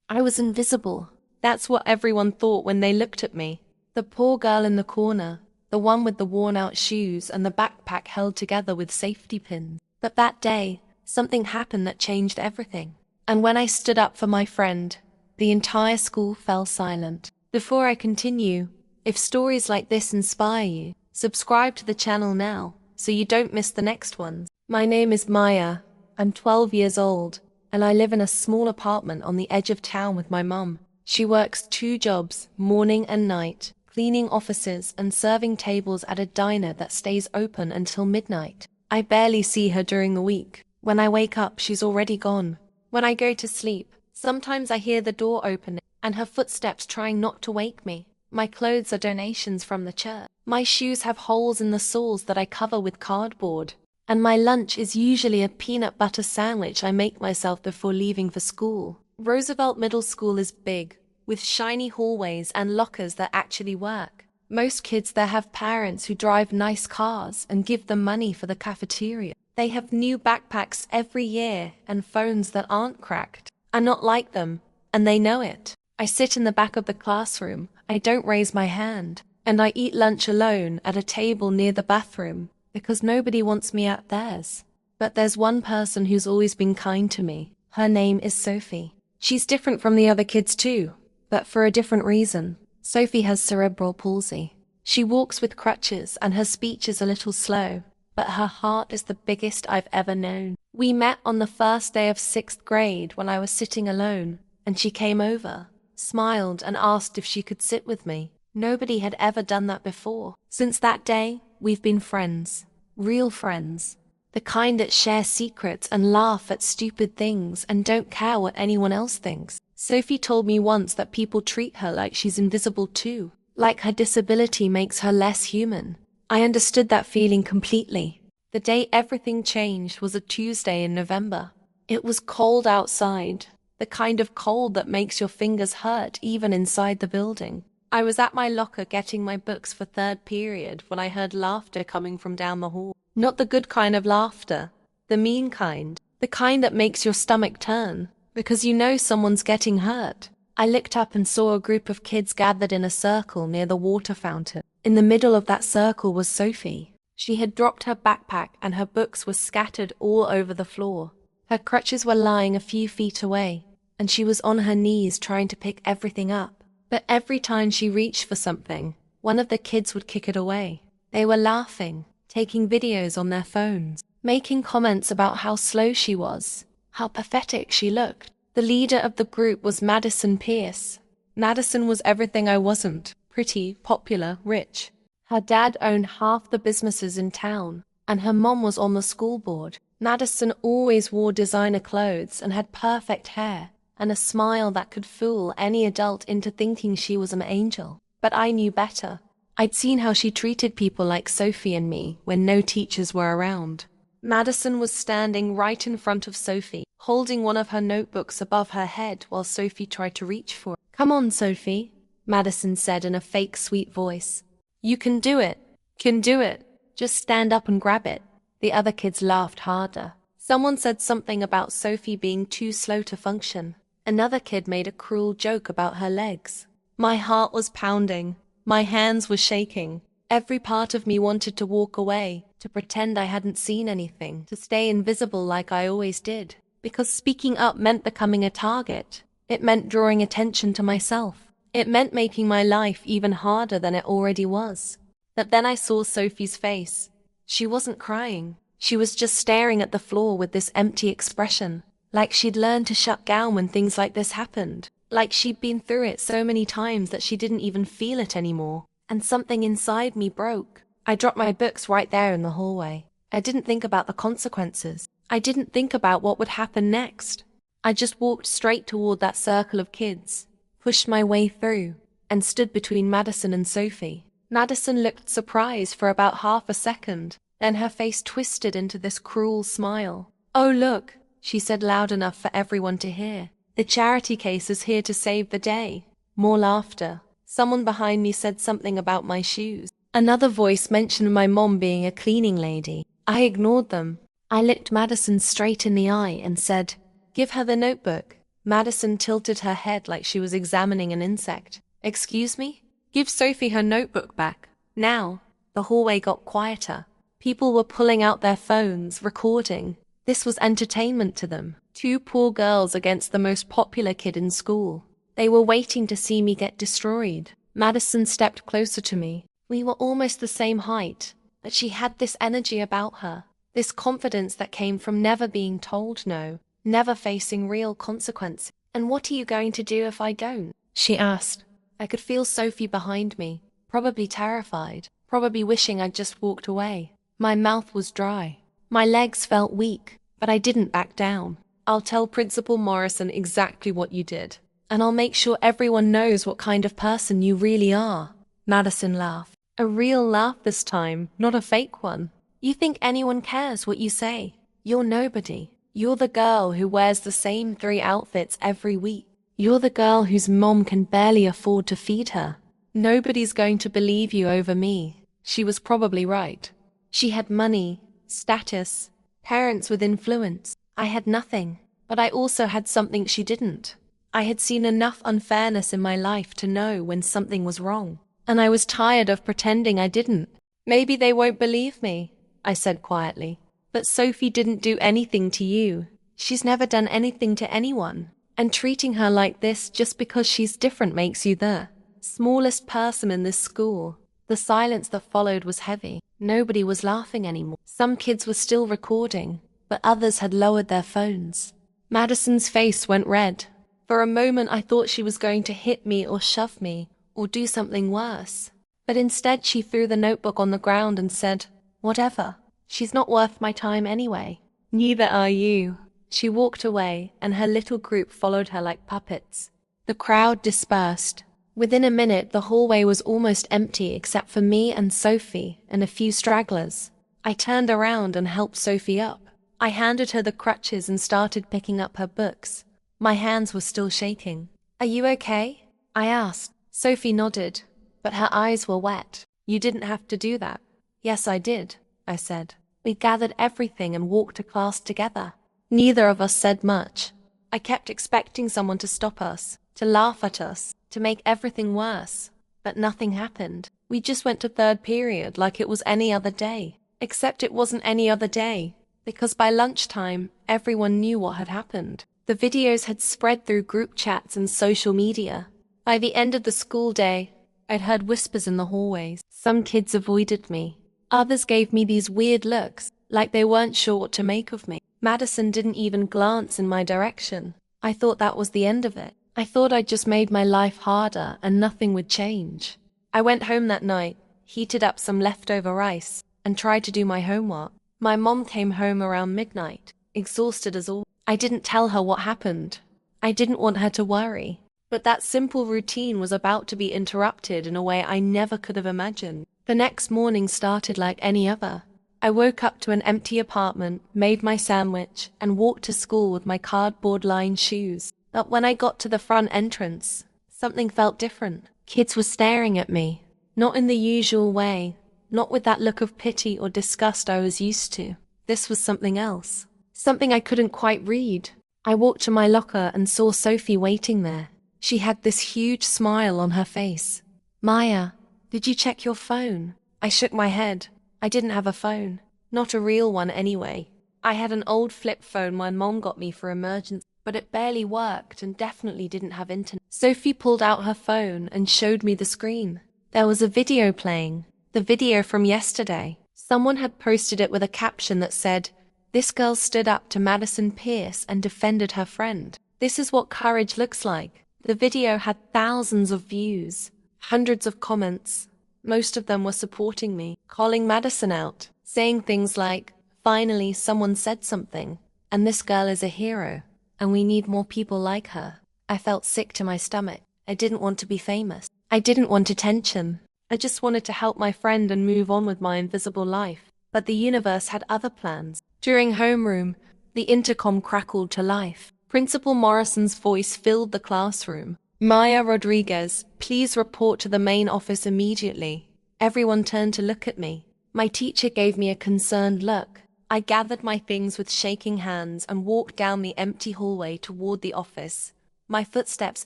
I was invisible. That's what everyone thought when they looked at me. The poor girl in the corner, the one with the worn-out shoes and the backpack held together with safety pins. But that day, something happened that changed everything. And when I stood up for my friend, the entire school fell silent. Before I continue, if stories like this inspire you, subscribe to the channel now so you don't miss the next ones. My name is Maya. I'm 12 years old, and I live in a small apartment on the edge of town with my mum. She works 2 jobs, morning and night, cleaning offices and serving tables at a diner that stays open until midnight. I barely see her during the week. When I wake up, she's already gone. When I go to sleep, sometimes I hear the door opening and her footsteps trying not to wake me. My clothes are donations from the church. My shoes have holes in the soles that I cover with cardboard. And my lunch is usually a peanut butter sandwich I make myself before leaving for school. Roosevelt Middle School is big, with shiny hallways and lockers that actually work. Most kids there have parents who drive nice cars and give them money for the cafeteria. They have new backpacks every year and phones that aren't cracked. I'm not like them, and they know it. I sit in the back of the classroom, I don't raise my hand, and I eat lunch alone at a table near the bathroom, because nobody wants me at theirs. But there's one person who's always been kind to me. Her name is Sophie. She's different from the other kids too, but for a different reason. Sophie has cerebral palsy. She walks with crutches and her speech is a little slow, but her heart is the biggest I've ever known. We met on the first day of 6th grade when I was sitting alone, and she came over, smiled and asked if she could sit with me. Nobody had ever done that before. Since that day, we've been friends. Real friends. The kind that share secrets and laugh at stupid things and don't care what anyone else thinks. Sophie told me once that people treat her like she's invisible too, like her disability makes her less human. I understood that feeling completely. The day everything changed was a Tuesday in November. It was cold outside, the kind of cold that makes your fingers hurt even inside the building. I was at my locker getting my books for 3rd period when I heard laughter coming from down the hall. Not the good kind of laughter, the mean kind, the kind that makes your stomach turn, because you know someone's getting hurt. I looked up and saw a group of kids gathered in a circle near the water fountain. In the middle of that circle was Sophie. She had dropped her backpack and her books were scattered all over the floor. Her crutches were lying a few feet away, and she was on her knees trying to pick everything up. But every time she reached for something, one of the kids would kick it away. They were laughing, taking videos on their phones, making comments about how slow she was, how pathetic she looked. The leader of the group was Madison Pierce. Madison was everything I wasn't: pretty, popular, rich. Her dad owned half the businesses in town, and her mom was on the school board. Madison always wore designer clothes and had perfect hair, and a smile that could fool any adult into thinking she was an angel. But I knew better. I'd seen how she treated people like Sophie and me when no teachers were around. Madison was standing right in front of Sophie, holding one of her notebooks above her head while Sophie tried to reach for it. "Come on, Sophie," Madison said in a fake sweet voice. "You can do it. Can do it. Just stand up and grab it." The other kids laughed harder. Someone said something about Sophie being too slow to function. Another kid made a cruel joke about her legs. My heart was pounding. My hands were shaking. Every part of me wanted to walk away, to pretend I hadn't seen anything, to stay invisible like I always did. Because speaking up meant becoming a target. It meant drawing attention to myself. It meant making my life even harder than it already was. But then I saw Sophie's face. She wasn't crying. She was just staring at the floor with this empty expression. Like she'd learned to shut down when things like this happened. Like she'd been through it so many times that she didn't even feel it anymore. And something inside me broke. I dropped my books right there in the hallway. I didn't think about the consequences. I didn't think about what would happen next. I just walked straight toward that circle of kids, pushed my way through, and stood between Madison and Sophie. Madison looked surprised for about half a second, then her face twisted into this cruel smile. "Oh, look," she said loud enough for everyone to hear. "The charity case is here to save the day." More laughter. Someone behind me said something about my shoes. Another voice mentioned my mom being a cleaning lady. I ignored them. I looked Madison straight in the eye and said, "Give her the notebook." Madison tilted her head like she was examining an insect. Excuse me? Give Sophie her notebook back. Now. The hallway got quieter. People were pulling out their phones, recording. This was entertainment to them. Two poor girls against the most popular kid in school. They were waiting to see me get destroyed. Madison stepped closer to me. We were almost the same height, but she had this energy about her, this confidence that came from never being told no, never facing real consequences. And what are you going to do if I don't? She asked. I could feel Sophie behind me, probably terrified, probably wishing I'd just walked away. My mouth was dry. My legs felt weak, but I didn't back down. I'll tell Principal Morrison exactly what you did, and I'll make sure everyone knows what kind of person you really are. Madison laughed. A real laugh this time, not a fake one. You think anyone cares what you say? You're nobody. You're the girl who wears the same 3 outfits every week. You're the girl whose mom can barely afford to feed her. Nobody's going to believe you over me. She was probably right. She had money, status, parents with influence. I had nothing, but I also had something she didn't. I had seen enough unfairness in my life to know when something was wrong, and I was tired of pretending I didn't. Maybe they won't believe me, I said quietly. But Sophie didn't do anything to you. She's never done anything to anyone. And treating her like this just because she's different makes you the smallest person in this school. The silence that followed was heavy. Nobody was laughing anymore. Some kids were still recording, but others had lowered their phones. Madison's face went red. For a moment I thought she was going to hit me or shove me, or do something worse. But instead she threw the notebook on the ground and said, "Whatever. She's not worth my time anyway." "Neither are you." She walked away, and her little group followed her like puppets. The crowd dispersed. Within a minute, the hallway was almost empty except for me and Sophie and a few stragglers. I turned around and helped Sophie up. I handed her the crutches and started picking up her books. My hands were still shaking. "Are you okay?" I asked. Sophie nodded, but her eyes were wet. "You didn't have to do that." "Yes, I did," I said. "We gathered everything and walked to class together." Neither of us said much. I kept expecting someone to stop us, to laugh at us, to make everything worse. But nothing happened. We just went to third period like it was any other day. Except it wasn't any other day, because by lunchtime, everyone knew what had happened. The videos had spread through group chats and social media. By the end of the school day, I'd heard whispers in the hallways. Some kids avoided me. Others gave me these weird looks, like they weren't sure what to make of me. Madison didn't even glance in my direction. I thought that was the end of it. I thought I'd just made my life harder and nothing would change. I went home that night, heated up some leftover rice, and tried to do my homework. My mom came home around midnight, exhausted as all. I didn't tell her what happened. I didn't want her to worry. But that simple routine was about to be interrupted in a way I never could have imagined. The next morning started like any other. I woke up to an empty apartment, made my sandwich, and walked to school with my cardboard-lined shoes. But when I got to the front entrance, something felt different. Kids were staring at me, not in the usual way, not with that look of pity or disgust I was used to. This was something else, something I couldn't quite read. I walked to my locker and saw Sophie waiting there. She had this huge smile on her face. "Maya, did you check your phone?" I shook my head. I didn't have a phone. Not a real one anyway. I had an old flip phone my mom got me for emergency, but it barely worked and definitely didn't have internet. Sophie pulled out her phone and showed me the screen. There was a video playing, the video from yesterday. Someone had posted it with a caption that said, "This girl stood up to Madison Pierce and defended her friend. This is what courage looks like." The video had thousands of views, hundreds of comments. Most of them were supporting me, calling Madison out, saying things like, "Finally, someone said something, and this girl is a hero, and we need more people like her." I felt sick to my stomach. I didn't want to be famous. I didn't want attention. I just wanted to help my friend and move on with my invisible life. But the universe had other plans. During homeroom, the intercom crackled to life. Principal Morrison's voice filled the classroom. "Maya Rodriguez, please report to the main office immediately." Everyone turned to look at me. My teacher gave me a concerned look. I gathered my things with shaking hands and walked down the empty hallway toward the office. my footsteps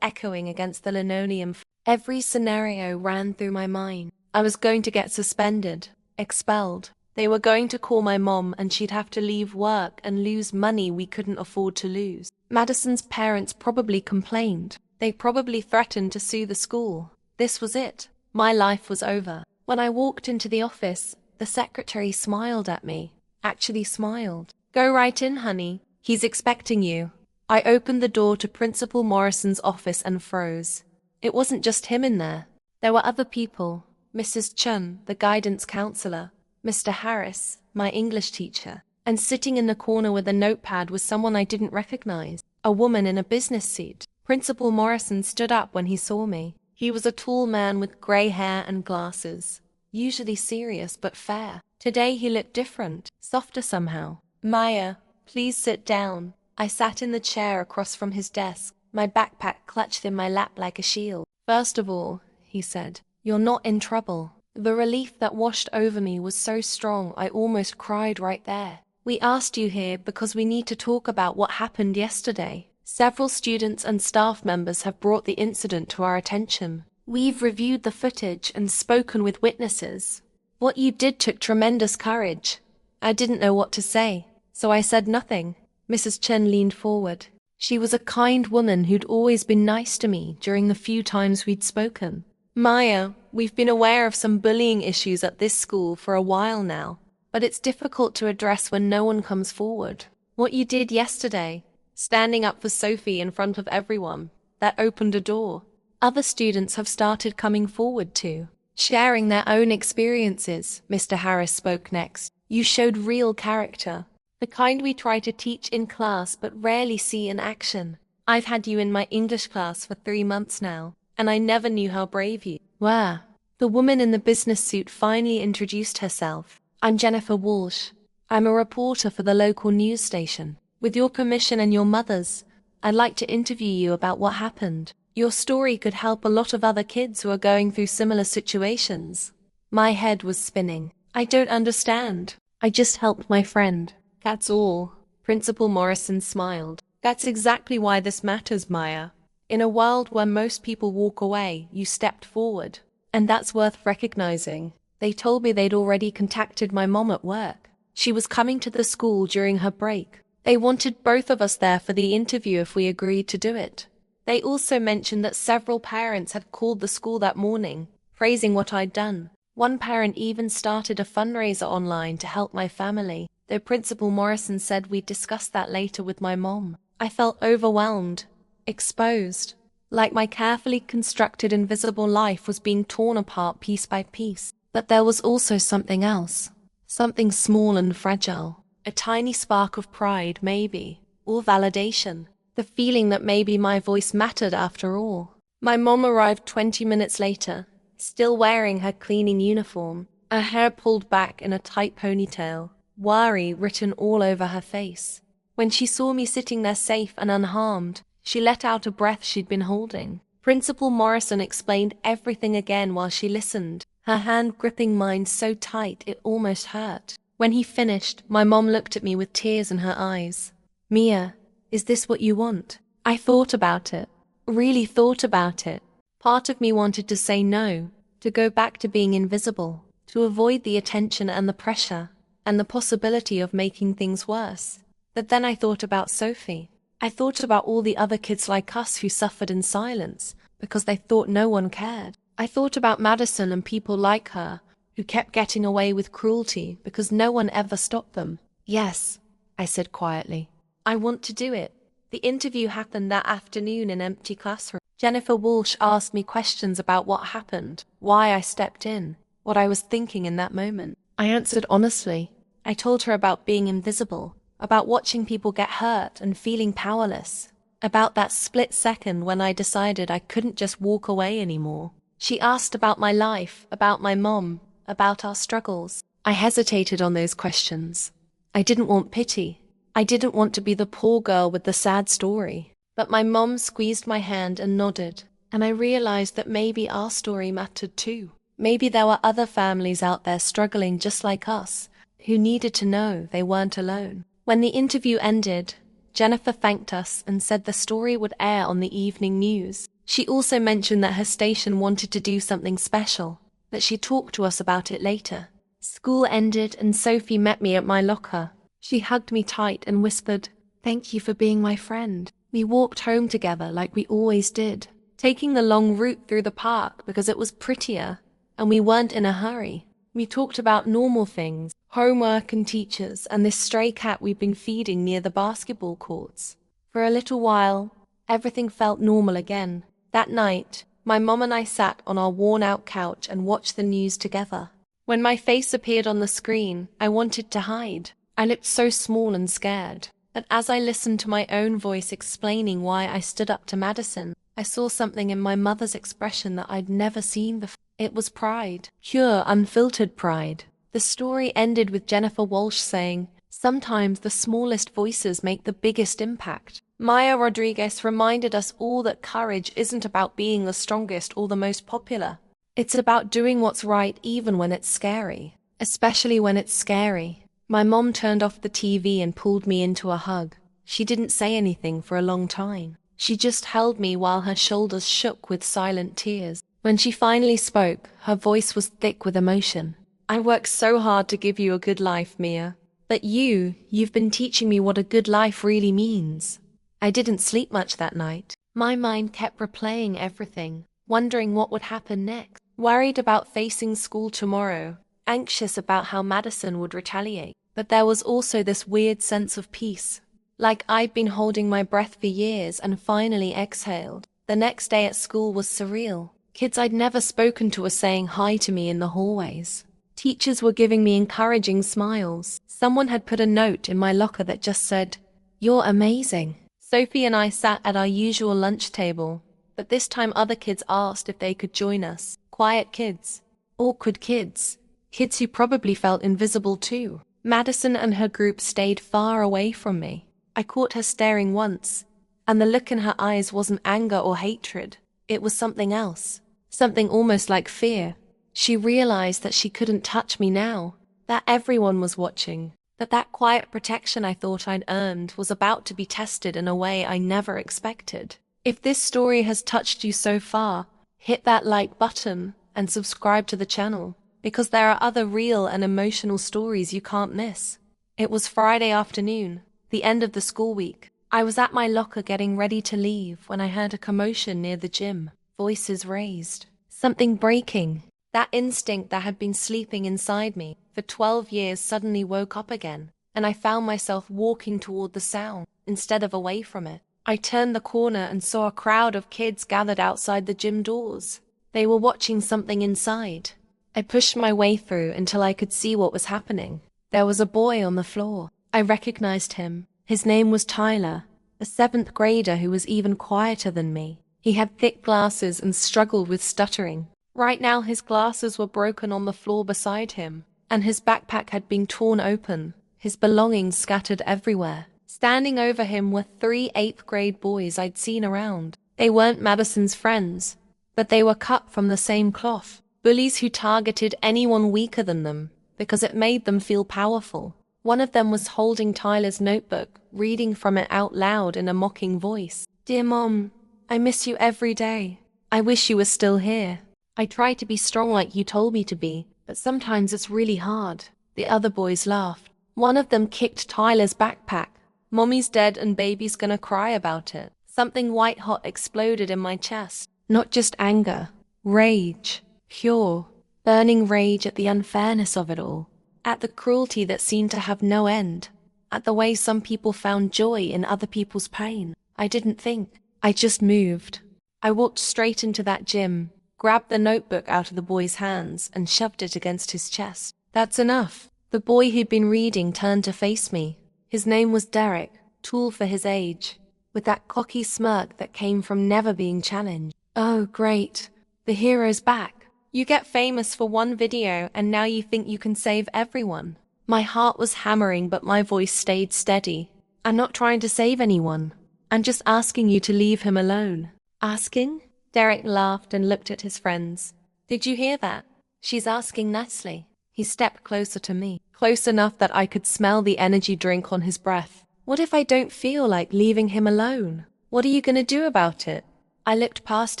echoing against the linoleum. Every scenario ran through my mind. I was going to get suspended, expelled. They were going to call my mom and she'd have to leave work and lose money we couldn't afford to lose. Madison's parents probably complained. They probably threatened to sue the school. This was it. My life was over. When I walked into the office, the secretary smiled at me. Actually smiled. "Go right in, honey. He's expecting you." I opened the door to Principal Morrison's office and froze. It wasn't just him in there. There were other people. Mrs. Chun, the guidance counselor, Mr. Harris, my English teacher, and sitting in the corner with a notepad was someone I didn't recognize, a woman in a business suit. Principal Morrison stood up when he saw me. He was a tall man with gray hair and glasses, usually serious but fair. Today he looked different, softer somehow. "Maya, please sit down." I sat in the chair across from his desk, my backpack clutched in my lap like a shield. "First of all," he said, "you're not in trouble." The relief that washed over me was so strong I almost cried right there. "We asked you here because we need to talk about what happened yesterday. Several students and staff members have brought the incident to our attention. We've reviewed the footage and spoken with witnesses. What you did took tremendous courage." I didn't know what to say, so I said nothing. Mrs. Chen leaned forward. She was a kind woman who'd always been nice to me during the few times we'd spoken. "Maya, we've been aware of some bullying issues at this school for a while now, but it's difficult to address when no one comes forward. What you did yesterday, standing up for Sophie in front of everyone, that opened a door. Other students have started coming forward too, sharing their own experiences." Mr. Harris spoke next. "You showed real character. The kind we try to teach in class but rarely see in action. I've had you in my English class for 3 months now, and I never knew how brave you were." The woman in the business suit finally introduced herself. "I'm Jennifer Walsh. I'm a reporter for the local news station. With your permission and your mother's, I'd like to interview you about what happened. Your story could help a lot of other kids who are going through similar situations." My head was spinning. "I don't understand. I just helped my friend. That's all." Principal Morrison smiled. "That's exactly why this matters, Maya. In a world where most people walk away, you stepped forward. And that's worth recognizing." They told me they'd already contacted my mom at work. She was coming to the school during her break. They wanted both of us there for the interview if we agreed to do it. They also mentioned that several parents had called the school that morning, praising what I'd done. One parent even started a fundraiser online to help my family, though Principal Morrison said we'd discuss that later with my mom. I felt overwhelmed, exposed, like my carefully constructed invisible life was being torn apart piece by piece. But there was also something else, something small and fragile, a tiny spark of pride maybe, or validation, the feeling that maybe my voice mattered after all. My mom arrived 20 minutes later, still wearing her cleaning uniform, her hair pulled back in a tight ponytail, worry written all over her face. When she saw me sitting there safe and unharmed, she let out a breath she'd been holding. Principal Morrison explained everything again while she listened, her hand gripping mine so tight it almost hurt. When he finished, my mom looked at me with tears in her eyes. "Mia, is this what you want?" I thought about it, really thought about it. Part of me wanted to say no, to go back to being invisible, to avoid the attention and the pressure, and the possibility of making things worse. But then I thought about Sophie. I thought about all the other kids like us who suffered in silence because they thought no one cared. I thought about Madison and people like her who kept getting away with cruelty because no one ever stopped them. "Yes," I said quietly. "I want to do it." The interview happened that afternoon in an empty classroom. Jennifer Walsh asked me questions about what happened, why I stepped in, what I was thinking in that moment. I answered honestly. I told her about being invisible, about watching people get hurt and feeling powerless, about that split second when I decided I couldn't just walk away anymore. She asked about my life, about my mom, about our struggles. I hesitated on those questions. I didn't want pity. I didn't want to be the poor girl with the sad story. But my mom squeezed my hand and nodded, and I realized that maybe our story mattered too. Maybe there were other families out there struggling just like us, who needed to know they weren't alone. When the interview ended, Jennifer thanked us and said the story would air on the evening news. She also mentioned that her station wanted to do something special, that she'd talk to us about it later. School ended and Sophie met me at my locker. She hugged me tight and whispered, "Thank you for being my friend." We walked home together like we always did, taking the long route through the park because it was prettier and we weren't in a hurry. We talked about normal things, homework and teachers, and this stray cat we've been feeding near the basketball courts. For a little while, everything felt normal again. That night, my mom and I sat on our worn-out couch and watched the news together. When my face appeared on the screen, I wanted to hide. I looked so small and scared. But as I listened to my own voice explaining why I stood up to Madison, I saw something in my mother's expression that I'd never seen before. It was pride. Pure, unfiltered pride. The story ended with Jennifer Walsh saying, "Sometimes the smallest voices make the biggest impact." Maya Rodriguez reminded us all that courage isn't about being the strongest or the most popular. It's about doing what's right even when it's scary. Especially when it's scary. My mom turned off the TV and pulled me into a hug. She didn't say anything for a long time. She just held me while her shoulders shook with silent tears. When she finally spoke, her voice was thick with emotion. "I worked so hard to give you a good life, Mia. But you've been teaching me what a good life really means." I didn't sleep much that night. My mind kept replaying everything, wondering what would happen next. Worried about facing school tomorrow, anxious about how Madison would retaliate. But there was also this weird sense of peace. Like I'd been holding my breath for years and finally exhaled. The next day at school was surreal. Kids I'd never spoken to were saying hi to me in the hallways. Teachers were giving me encouraging smiles. Someone had put a note in my locker that just said, "You're amazing." Sophie and I sat at our usual lunch table, but this time other kids asked if they could join us. Quiet kids. Awkward kids. Kids who probably felt invisible too. Madison and her group stayed far away from me. I caught her staring once, and the look in her eyes wasn't anger or hatred. It was something else. Something almost like fear. She realized that she couldn't touch me now, that everyone was watching, that quiet protection I thought I'd earned was about to be tested in a way I never expected. If this story has touched you so far, hit that like button and subscribe to the channel, because there are other real and emotional stories you can't miss. It was Friday afternoon, the end of the school week. I was at my locker getting ready to leave when I heard a commotion near the gym. Voices raised. Something breaking. That instinct that had been sleeping inside me for 12 years suddenly woke up again, and I found myself walking toward the sound instead of away from it. I turned the corner and saw a crowd of kids gathered outside the gym doors. They were watching something inside. I pushed my way through until I could see what was happening. There was a boy on the floor. I recognized him. His name was Tyler, a 7th grader who was even quieter than me. He had thick glasses and struggled with stuttering. Right now his glasses were broken on the floor beside him, and his backpack had been torn open, his belongings scattered everywhere. Standing over him were 3 8th grade boys I'd seen around. They weren't Madison's friends, but they were cut from the same cloth. Bullies who targeted anyone weaker than them, because it made them feel powerful. One of them was holding Tyler's notebook, reading from it out loud in a mocking voice. "Dear Mom, I miss you every day. I wish you were still here. I try to be strong like you told me to be, but sometimes it's really hard." The other boys laughed. One of them kicked Tyler's backpack. "Mommy's dead and baby's gonna cry about it." Something white hot exploded in my chest. Not just anger, rage. Pure, burning rage at the unfairness of it all. At the cruelty that seemed to have no end. At the way some people found joy in other people's pain. I didn't think. I just moved. I walked straight into that gym, grabbed the notebook out of the boy's hands, and shoved it against his chest. "That's enough." The boy who'd been reading turned to face me. His name was Derek, tall for his age, with that cocky smirk that came from never being challenged. "Oh, great. The hero's back. You get famous for one video and now you think you can save everyone." My heart was hammering, but my voice stayed steady. "I'm not trying to save anyone. I'm just asking you to leave him alone." "Asking?" Derek laughed and looked at his friends. "Did you hear that? She's asking nicely." He stepped closer to me, close enough that I could smell the energy drink on his breath. What if I don't feel like leaving him alone? What are you going to do about it? I looked past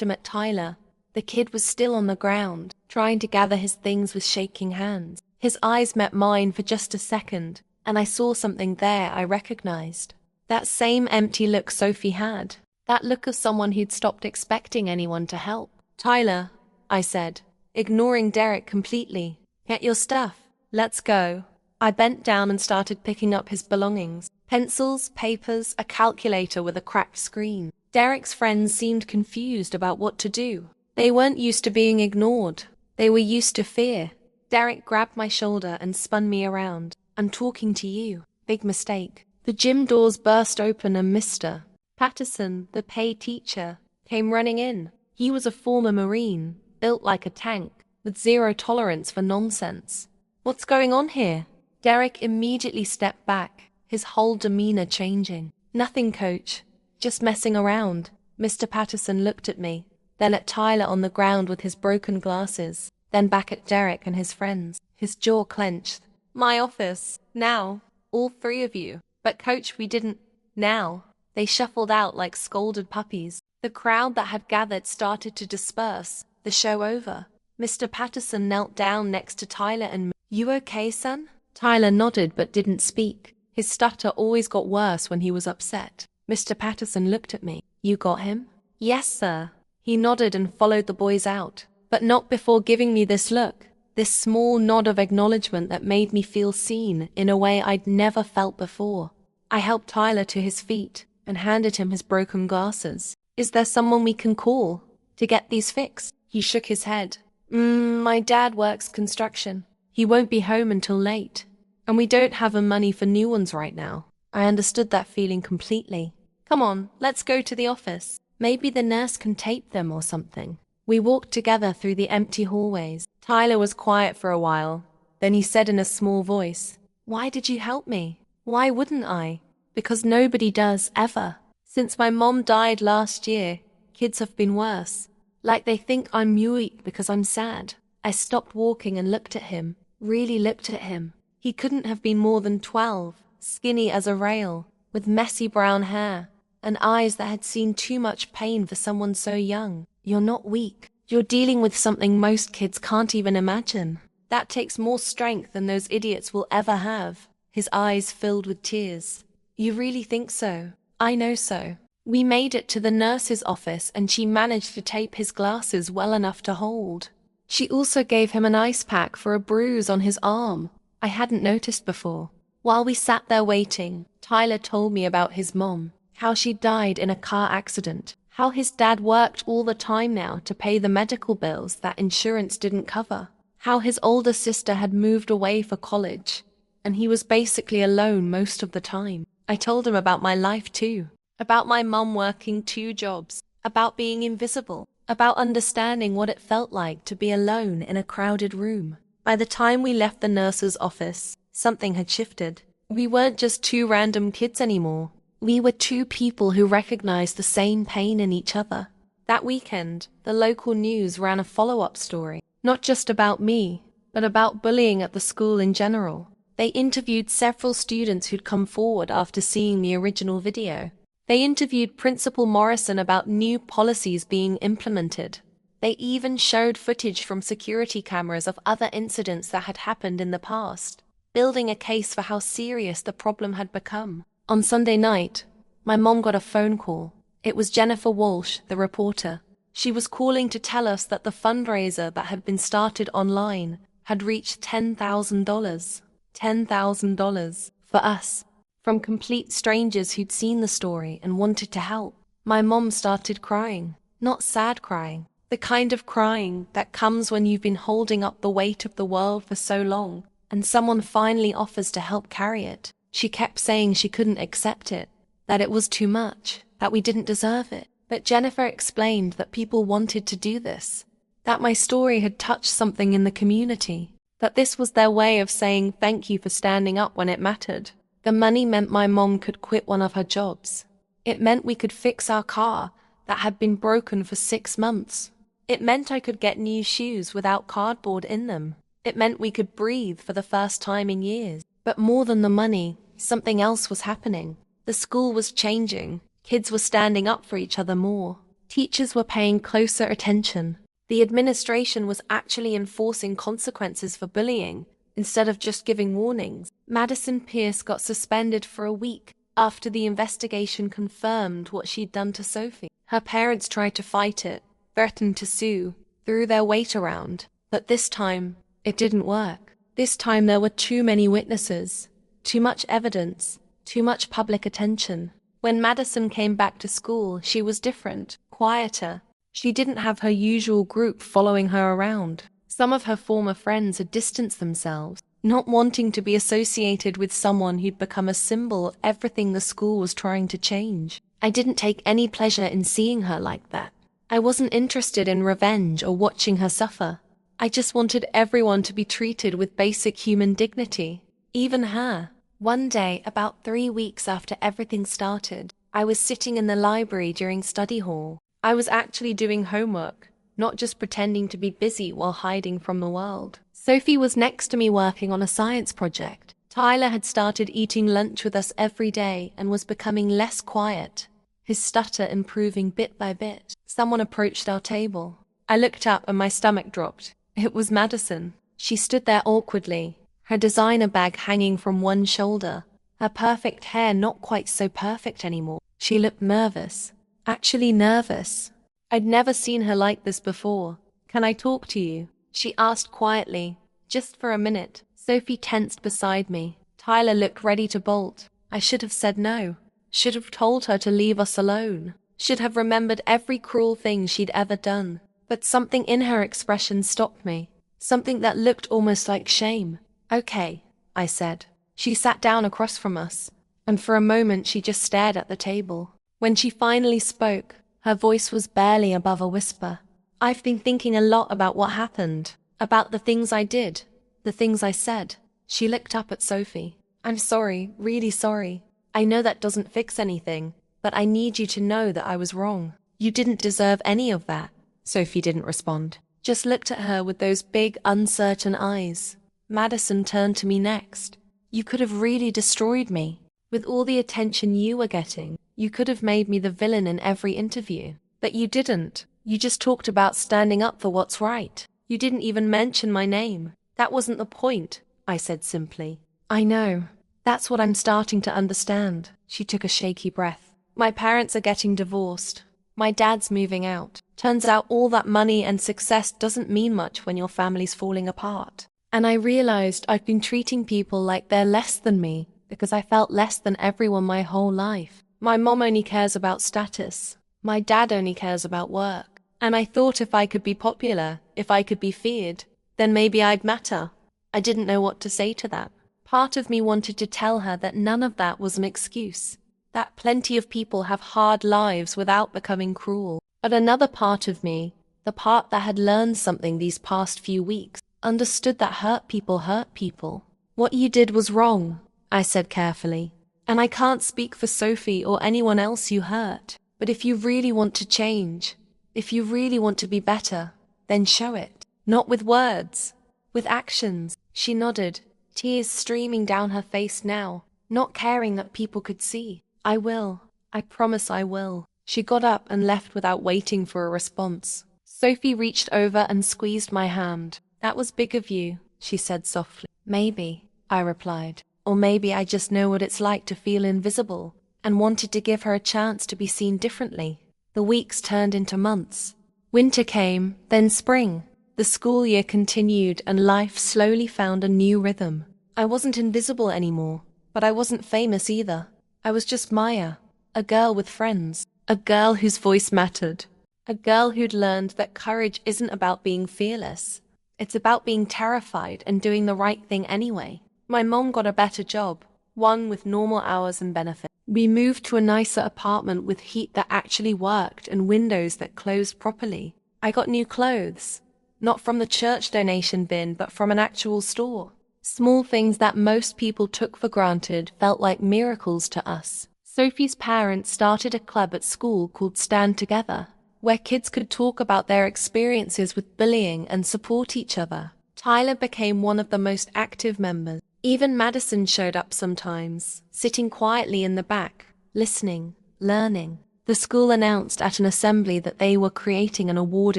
him at Tyler. The kid was still on the ground, trying to gather his things with shaking hands. His eyes met mine for just a second, and I saw something there I recognized. That same empty look Sophie had. That look of someone who'd stopped expecting anyone to help. Tyler, I said, ignoring Derek completely. Get your stuff. Let's go. I bent down and started picking up his belongings. Pencils, papers, a calculator with a cracked screen. Derek's friends seemed confused about what to do. They weren't used to being ignored. They were used to fear. Derek grabbed my shoulder and spun me around. I'm talking to you. Big mistake. The gym doors burst open and Mr. Patterson, the paid teacher, came running in. He was a former Marine, built like a tank, with zero tolerance for nonsense. What's going on here? Derek immediately stepped back, his whole demeanor changing. Nothing, coach. Just messing around. Mr. Patterson looked at me, then at Tyler on the ground with his broken glasses, then back at Derek and his friends. His jaw clenched. My office. Now. All three of you. But coach, we didn't. Now. They shuffled out like scolded puppies. The crowd that had gathered started to disperse. The show over. Mr. Patterson knelt down next to Tyler and me. You okay, son? Tyler nodded but didn't speak. His stutter always got worse when he was upset. Mr. Patterson looked at me. You got him? Yes, sir. He nodded and followed the boys out, but not before giving me this look, this small nod of acknowledgement that made me feel seen in a way I'd never felt before. I helped Tyler to his feet and handed him his broken glasses. Is there someone we can call to get these fixed? He shook his head. My dad works construction. He won't be home until late, and we don't have the money for new ones right now. I understood that feeling completely. Come on, let's go to the office. Maybe the nurse can tape them or something. We walked together through the empty hallways. Tyler was quiet for a while. Then he said in a small voice, Why did you help me? Why wouldn't I? Because nobody does, ever. Since my mom died last year, kids have been worse. Like they think I'm mute because I'm sad. I stopped walking and looked at him. Really looked at him. He couldn't have been more than 12, skinny as a rail, with messy brown hair, and eyes that had seen too much pain for someone so young. You're not weak. You're dealing with something most kids can't even imagine. That takes more strength than those idiots will ever have. His eyes filled with tears. You really think so? I know so. We made it to the nurse's office and she managed to tape his glasses well enough to hold. She also gave him an ice pack for a bruise on his arm I hadn't noticed before. While we sat there waiting, Tyler told me about his mom, how she died in a car accident, how his dad worked all the time now to pay the medical bills that insurance didn't cover, how his older sister had moved away for college, and he was basically alone most of the time. I told him about my life too, about my mom working 2 jobs, about being invisible, about understanding what it felt like to be alone in a crowded room. By the time we left the nurse's office, something had shifted. We weren't just 2 random kids anymore. We were 2 people who recognized the same pain in each other. That weekend, the local news ran a follow-up story, not just about me, but about bullying at the school in general. They interviewed several students who'd come forward after seeing the original video. They interviewed Principal Morrison about new policies being implemented. They even showed footage from security cameras of other incidents that had happened in the past, building a case for how serious the problem had become. On Sunday night, my mom got a phone call. It was Jennifer Walsh, the reporter. She was calling to tell us that the fundraiser that had been started online had reached $10,000. $10,000 for us. From complete strangers who'd seen the story and wanted to help. My mom started crying. Not sad crying. The kind of crying that comes when you've been holding up the weight of the world for so long, and someone finally offers to help carry it. She kept saying she couldn't accept it, that it was too much, that we didn't deserve it. But Jennifer explained that people wanted to do this, that my story had touched something in the community, that this was their way of saying thank you for standing up when it mattered. The money meant my mom could quit one of her jobs. It meant we could fix our car that had been broken for 6 months. It meant I could get new shoes without cardboard in them. It meant we could breathe for the first time in years. But more than the money, something else was happening. The school was changing. Kids were standing up for each other more. Teachers were paying closer attention. The administration was actually enforcing consequences for bullying instead of just giving warnings. Madison Pierce got suspended for a week after the investigation confirmed what she'd done to Sophie. Her parents tried to fight it, threatened to sue, threw their weight around, but this time, it didn't work. This time there were too many witnesses, too much evidence, too much public attention. When Madison came back to school, she was different, quieter. She didn't have her usual group following her around. Some of her former friends had distanced themselves, not wanting to be associated with someone who'd become a symbol of everything the school was trying to change. I didn't take any pleasure in seeing her like that. I wasn't interested in revenge or watching her suffer. I just wanted everyone to be treated with basic human dignity, even her. One day, about 3 weeks after everything started, I was sitting in the library during study hall. I was actually doing homework, not just pretending to be busy while hiding from the world. Sophie was next to me working on a science project. Tyler had started eating lunch with us every day and was becoming less quiet, his stutter improving bit by bit. Someone approached our table. I looked up and my stomach dropped. It was Madison. She stood there awkwardly, her designer bag hanging from one shoulder, her perfect hair not quite so perfect anymore. She looked nervous. Actually nervous. I'd never seen her like this before. "Can I talk to you?" she asked quietly, just for a minute. Sophie tensed beside me. Tyler looked ready to bolt. I should have said no. Should have told her to leave us alone. Should have remembered every cruel thing she'd ever done. But something in her expression stopped me. Something that looked almost like shame. "Okay," I said. She sat down across from us, and for a moment she just stared at the table. When she finally spoke, her voice was barely above a whisper. "I've been thinking a lot about what happened, about the things I did, the things I said." She looked up at Sophie. "I'm sorry, really sorry. I know that doesn't fix anything, but I need you to know that I was wrong. You didn't deserve any of that." Sophie didn't respond, just looked at her with those big, uncertain eyes. Madison turned to me next. "You could have really destroyed me. With all the attention you were getting, you could have made me the villain in every interview. But you didn't. You just talked about standing up for what's right. You didn't even mention my name. That wasn't the point," I said simply. "I know. That's what I'm starting to understand." She took a shaky breath. "My parents are getting divorced. My dad's moving out. Turns out all that money and success doesn't mean much when your family's falling apart. And I realized I've been treating people like they're less than me because I felt less than everyone my whole life. My mom only cares about status. My dad only cares about work. And I thought if I could be popular, if I could be feared, then maybe I'd matter. I didn't know what to say to that. Part of me wanted to tell her that none of that was an excuse, that plenty of people have hard lives without becoming cruel. But another part of me, the part that had learned something these past few weeks, understood that hurt people hurt people. "What you did was wrong," I said carefully. "And I can't speak for Sophie or anyone else you hurt. But if you really want to change, if you really want to be better, then show it. Not with words, with actions." She nodded, tears streaming down her face now, not caring that people could see. "I will. I promise I will." She got up and left without waiting for a response. Sophie reached over and squeezed my hand. "That was big of you," she said softly. "Maybe," I replied. "Or maybe I just know what it's like to feel invisible," and wanted to give her a chance to be seen differently. The weeks turned into months. Winter came, then spring. The school year continued and life slowly found a new rhythm. I wasn't invisible anymore, but I wasn't famous either. I was just Maya, a girl with friends, a girl whose voice mattered, a girl who'd learned that courage isn't about being fearless. It's about being terrified and doing the right thing anyway. My mom got a better job, one with normal hours and benefits. We moved to a nicer apartment with heat that actually worked and windows that closed properly. I got new clothes, not from the church donation bin, but from an actual store. Small things that most people took for granted felt like miracles to us. Sophie's parents started a club at school called Stand Together, where kids could talk about their experiences with bullying and support each other. Tyler became one of the most active members. Even Madison showed up sometimes, sitting quietly in the back, listening, learning. The school announced at an assembly that they were creating an award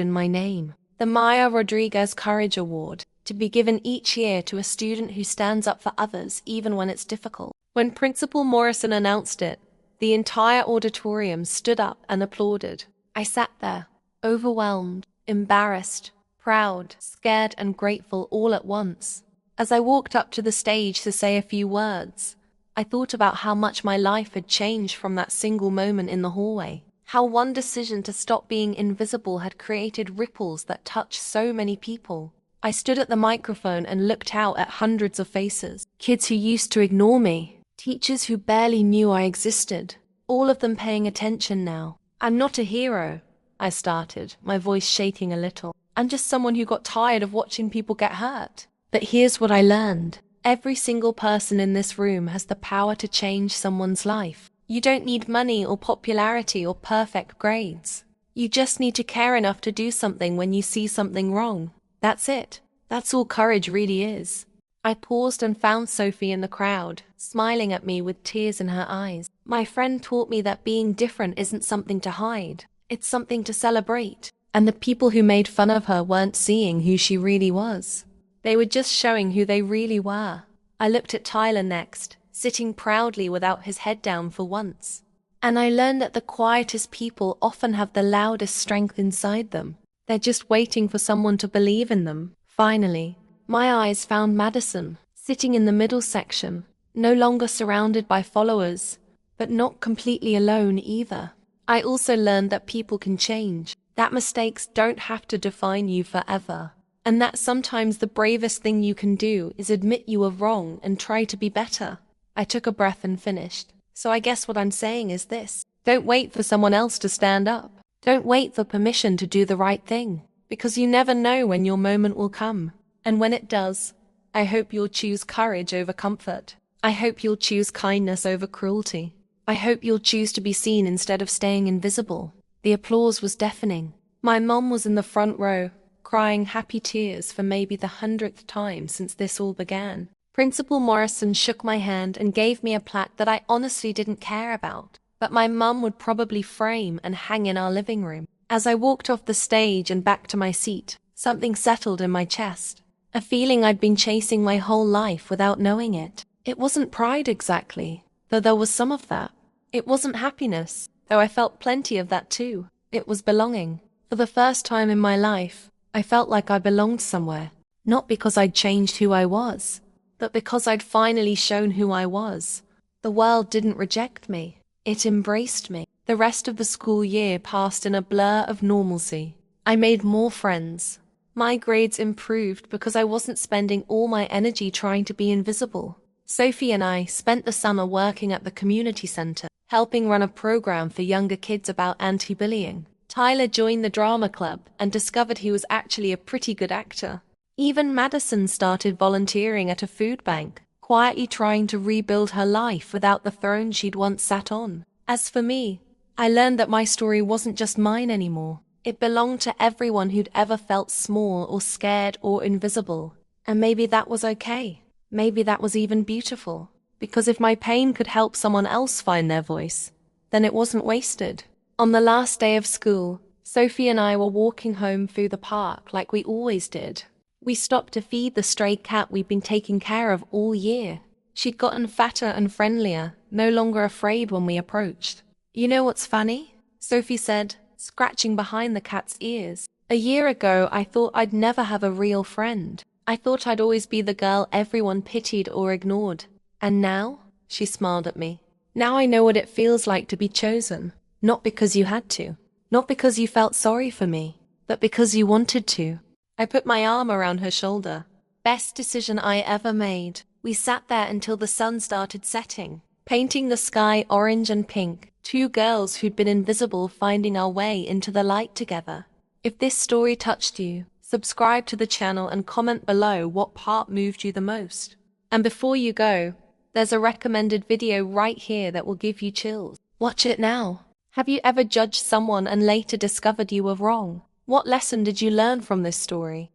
in my name, the Maya Rodriguez Courage Award, to be given each year to a student who stands up for others even when it's difficult. When Principal Morrison announced it, the entire auditorium stood up and applauded. I sat there, overwhelmed, embarrassed, proud, scared, and grateful all at once. As I walked up to the stage to say a few words, I thought about how much my life had changed from that single moment in the hallway. How one decision to stop being invisible had created ripples that touched so many people. I stood at the microphone and looked out at hundreds of faces. Kids who used to ignore me, teachers who barely knew I existed, all of them paying attention now. I'm not a hero, I started, my voice shaking a little. I'm just someone who got tired of watching people get hurt. But here's what I learned. Every single person in this room has the power to change someone's life. You don't need money or popularity or perfect grades. You just need to care enough to do something when you see something wrong. That's it. That's all courage really is. I paused and found Sophie in the crowd, smiling at me with tears in her eyes. My friend taught me that being different isn't something to hide. It's something to celebrate. And the people who made fun of her weren't seeing who she really was. They were just showing who they really were. I looked at Tyler next, sitting proudly without his head down for once. And I learned that the quietest people often have the loudest strength inside them. They're just waiting for someone to believe in them. Finally, my eyes found Madison, sitting in the middle section, no longer surrounded by followers, but not completely alone either. I also learned that people can change, that mistakes don't have to define you forever. And that sometimes the bravest thing you can do is admit you were wrong and try to be better. I took a breath and finished. So I guess what I'm saying is this. Don't wait for someone else to stand up. Don't wait for permission to do the right thing. Because you never know when your moment will come. And when it does, I hope you'll choose courage over comfort. I hope you'll choose kindness over cruelty. I hope you'll choose to be seen instead of staying invisible. The applause was deafening. My mom was in the front row, crying happy tears for maybe the 100th time since this all began. Principal Morrison shook my hand and gave me a plaque that I honestly didn't care about, but my mum would probably frame and hang in our living room. As I walked off the stage and back to my seat, something settled in my chest. A feeling I'd been chasing my whole life without knowing it. It wasn't pride exactly, though there was some of that. It wasn't happiness, though I felt plenty of that too. It was belonging. For the first time in my life, I felt like I belonged somewhere, not because I'd changed who I was, but because I'd finally shown who I was. The world didn't reject me. It embraced me. The rest of the school year passed in a blur of normalcy. I made more friends. My grades improved because I wasn't spending all my energy trying to be invisible. Sophie and I spent the summer working at the community center, helping run a program for younger kids about anti-bullying. Tyler joined the drama club and discovered he was actually a pretty good actor. Even Madison started volunteering at a food bank, quietly trying to rebuild her life without the throne she'd once sat on. As for me, I learned that my story wasn't just mine anymore. It belonged to everyone who'd ever felt small or scared or invisible. And maybe that was okay. Maybe that was even beautiful. Because if my pain could help someone else find their voice, then it wasn't wasted. On the last day of school, Sophie and I were walking home through the park like we always did. We stopped to feed the stray cat we'd been taking care of all year. She'd gotten fatter and friendlier, no longer afraid when we approached. You know what's funny? Sophie said, scratching behind the cat's ears. A year ago, I thought I'd never have a real friend. I thought I'd always be the girl everyone pitied or ignored. And now? She smiled at me. Now I know what it feels like to be chosen. Not because you had to. Not because you felt sorry for me. But because you wanted to. I put my arm around her shoulder. Best decision I ever made. We sat there until the sun started setting, painting the sky orange and pink. Two girls who'd been invisible finding our way into the light together. If this story touched you, subscribe to the channel and comment below what part moved you the most. And before you go, there's a recommended video right here that will give you chills. Watch it now. Have you ever judged someone and later discovered you were wrong? What lesson did you learn from this story?